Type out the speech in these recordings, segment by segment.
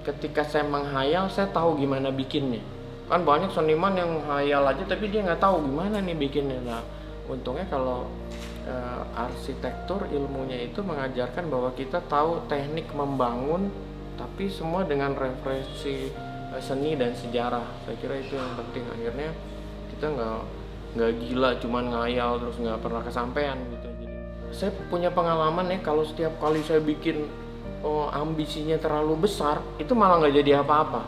ketika saya menghayal, saya tahu gimana bikinnya. Kan banyak seniman yang hayal aja tapi dia nggak tahu gimana nih bikinnya. Nah, untungnya kalau arsitektur ilmunya itu mengajarkan bahwa kita tahu teknik membangun, tapi semua dengan referensi seni dan sejarah. Saya kira itu yang penting. Akhirnya kita nggak gila cuman ngayal terus nggak pernah kesampaian gitu. Jadi saya punya pengalaman ya, kalau setiap kali saya bikin ambisinya terlalu besar, itu malah nggak jadi apa-apa.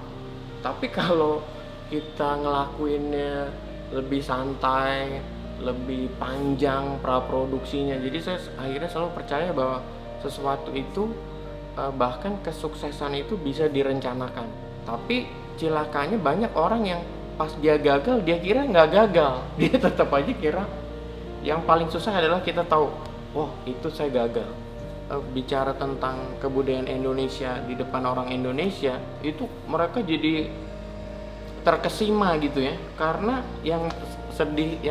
Tapi kalau kita ngelakuinnya lebih santai, lebih panjang praproduksinya, jadi saya akhirnya selalu percaya bahwa sesuatu itu bahkan kesuksesan itu bisa direncanakan. Tapi cilakanya banyak orang yang pas dia gagal, dia kira nggak gagal, dia tetap aja kira. Yang paling susah adalah kita tahu, wah itu saya gagal. Bicara tentang kebudayaan Indonesia di depan orang Indonesia, itu mereka jadi terkesima gitu ya, karena yang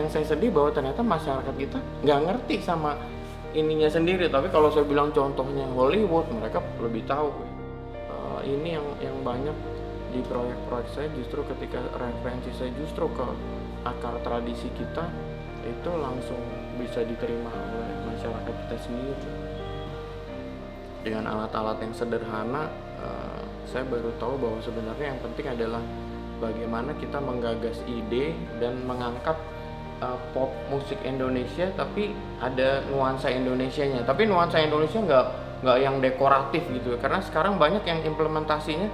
saya sedih bahwa ternyata masyarakat kita nggak ngerti sama ininya sendiri. Tapi kalau saya bilang contohnya Hollywood, mereka lebih tahu ya. Ini yang banyak di proyek-proyek saya, justru ketika referensi saya justru ke akar tradisi kita, itu langsung bisa diterima oleh masyarakat kita sendiri. Dengan alat-alat yang sederhana, saya baru tahu bahwa sebenarnya yang penting adalah bagaimana kita menggagas ide dan mengangkat pop musik Indonesia, tapi ada nuansa Indonesianya. Tapi nuansa Indonesia nggak yang dekoratif gitu, karena sekarang banyak yang implementasinya,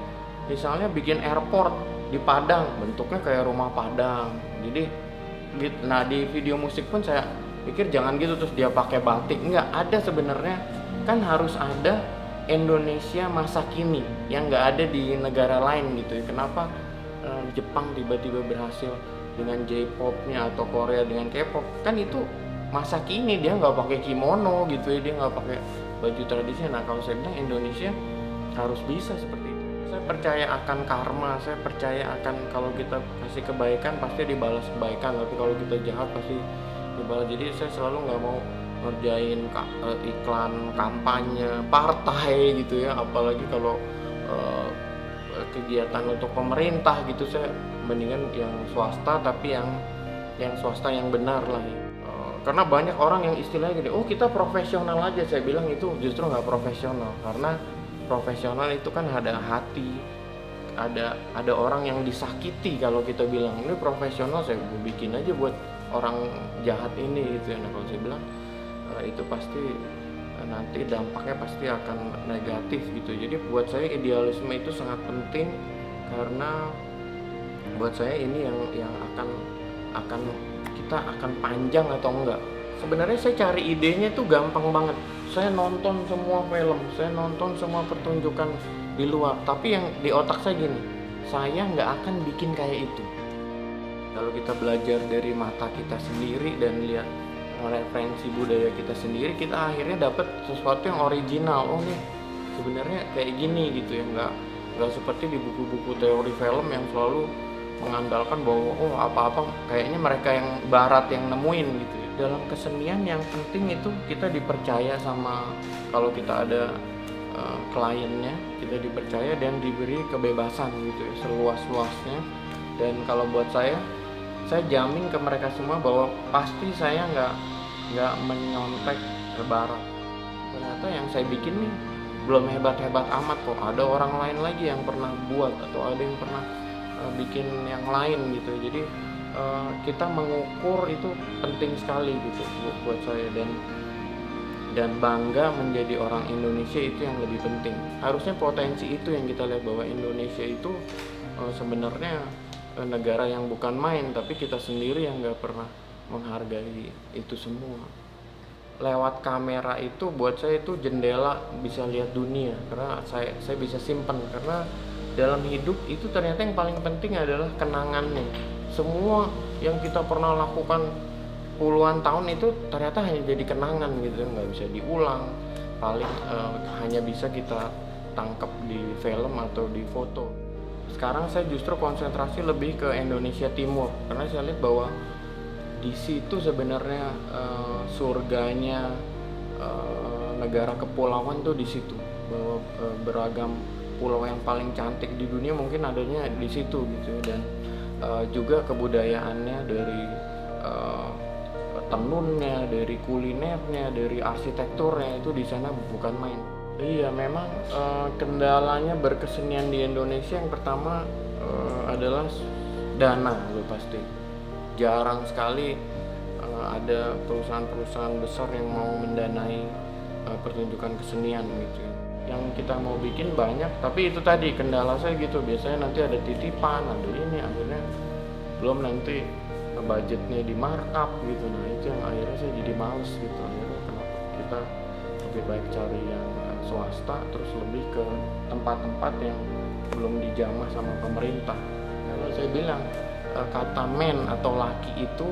misalnya bikin airport di Padang, bentuknya kayak rumah Padang. Jadi, nah di video musik pun saya pikir jangan gitu terus dia pakai batik. Nggak ada sebenarnya, kan harus ada Indonesia masa kini yang nggak ada di negara lain gitu ya. Kenapa Jepang tiba-tiba berhasil dengan J-popnya atau Korea dengan K-pop? Kan itu masa kini, dia nggak pakai kimono gitu ya, dia nggak pakai baju tradisi. Nah kalau saya bilang Indonesia harus bisa seperti itu. Saya percaya akan karma, saya percaya akan kalau kita kasih kebaikan pasti dibalas kebaikan, tapi kalau kita jahat pasti dibalas. Jadi saya selalu nggak mau ngerjain iklan kampanye partai gitu ya, apalagi kalau kegiatan untuk pemerintah gitu. Saya mendingan yang swasta, tapi yang swasta yang benar lah ya. Karena banyak orang yang istilahnya gini, oh kita profesional aja. Saya bilang itu justru nggak profesional, karena profesional itu kan ada hati, ada orang yang disakiti. Kalau kita bilang ini profesional, saya bikin aja buat orang jahat ini gitu ya. Nah kalau saya bilang itu pasti nanti dampaknya pasti akan negatif gitu. Jadi buat saya idealisme itu sangat penting, karena buat saya ini yang akan kita akan panjang atau enggak. Sebenarnya saya cari idenya itu gampang banget. Saya nonton semua film, saya nonton semua pertunjukan di luar, tapi yang di otak saya gini, saya nggak akan bikin kayak itu. Kalau kita belajar dari mata kita sendiri dan lihat referensi budaya kita sendiri, kita akhirnya dapat sesuatu yang original. Oh nih sebenarnya kayak gini gitu ya, nggak seperti di buku-buku teori film yang selalu mengandalkan bahwa oh apa-apa kayaknya mereka yang barat yang nemuin gitu ya. Dalam kesenian yang penting itu kita dipercaya sama, kalau kita ada kliennya, kita dipercaya dan diberi kebebasan gitu ya, seluas-luasnya. Dan kalau buat saya jamin ke mereka semua bahwa pasti saya nggak menyontek ke barat. Ternyata yang saya bikin nih belum hebat-hebat amat kok, ada orang lain lagi yang pernah buat atau ada yang pernah bikin yang lain gitu. Jadi kita mengukur itu penting sekali gitu buat saya, dan bangga menjadi orang Indonesia itu yang lebih penting. Harusnya potensi itu yang kita lihat, bahwa Indonesia itu sebenarnya negara yang bukan main, tapi kita sendiri yang nggak pernah menghargai itu semua. Lewat kamera itu buat saya itu jendela bisa lihat dunia, karena saya bisa simpen. Karena dalam hidup itu ternyata yang paling penting adalah kenangannya. Semua yang kita pernah lakukan puluhan tahun itu ternyata hanya jadi kenangan gitu, nggak bisa diulang. Paling hanya bisa kita tangkap di film atau di foto. Sekarang saya justru konsentrasi lebih ke Indonesia Timur, karena saya lihat bahwa di situ sebenarnya negara kepulauan tuh di situ, bahwa beragam pulau yang paling cantik di dunia mungkin adanya di situ gitu. Dan juga kebudayaannya dari tenunnya, dari kulinernya, dari arsitekturnya itu di sana bukan main. Iya, memang kendalanya berkesenian di Indonesia yang pertama adalah dana, lo pasti. Jarang sekali ada perusahaan-perusahaan besar yang mau mendanai pertunjukan kesenian gitu. Yang kita mau bikin banyak, tapi itu tadi kendala saya gitu. Biasanya nanti ada titipan, ada ini, akhirnya belum nanti budgetnya di markup gitu. Nah itu yang akhirnya saya jadi males gitu. Akhirnya kenapa kita lebih baik cari yang swasta, terus lebih ke tempat-tempat yang belum dijamah sama pemerintah. Karena saya bilang kata men atau laki itu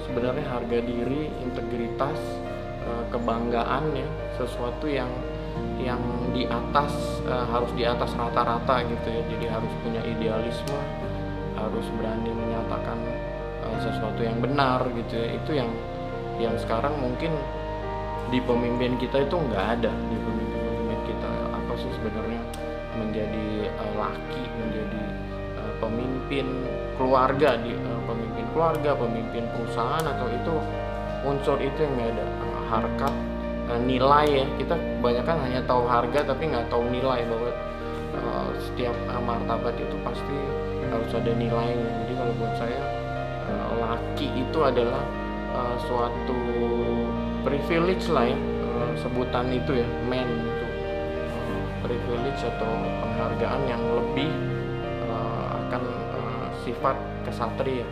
sebenarnya harga diri, integritas, kebanggaan ya, sesuatu yang di atas, harus di atas rata-rata gitu ya. Jadi harus punya idealisme, harus berani menyatakan sesuatu yang benar gitu ya. Itu yang sekarang mungkin di pemimpin kita itu nggak ada. Di pemimpin kita apa sih sebenarnya menjadi laki, menjadi pemimpin keluarga, pemimpin keluarga, pemimpin perusahaan, atau itu unsur itu yang nggak ada. Harkat, nilai ya, kita kebanyakan hanya tahu harga tapi nggak tahu nilai, bahwa setiap martabat itu pasti harus ada nilainya. Jadi kalau buat saya laki itu adalah suatu privilege lah ya, sebutan itu ya, man itu privilege atau penghargaan yang lebih akan sifat kesatria.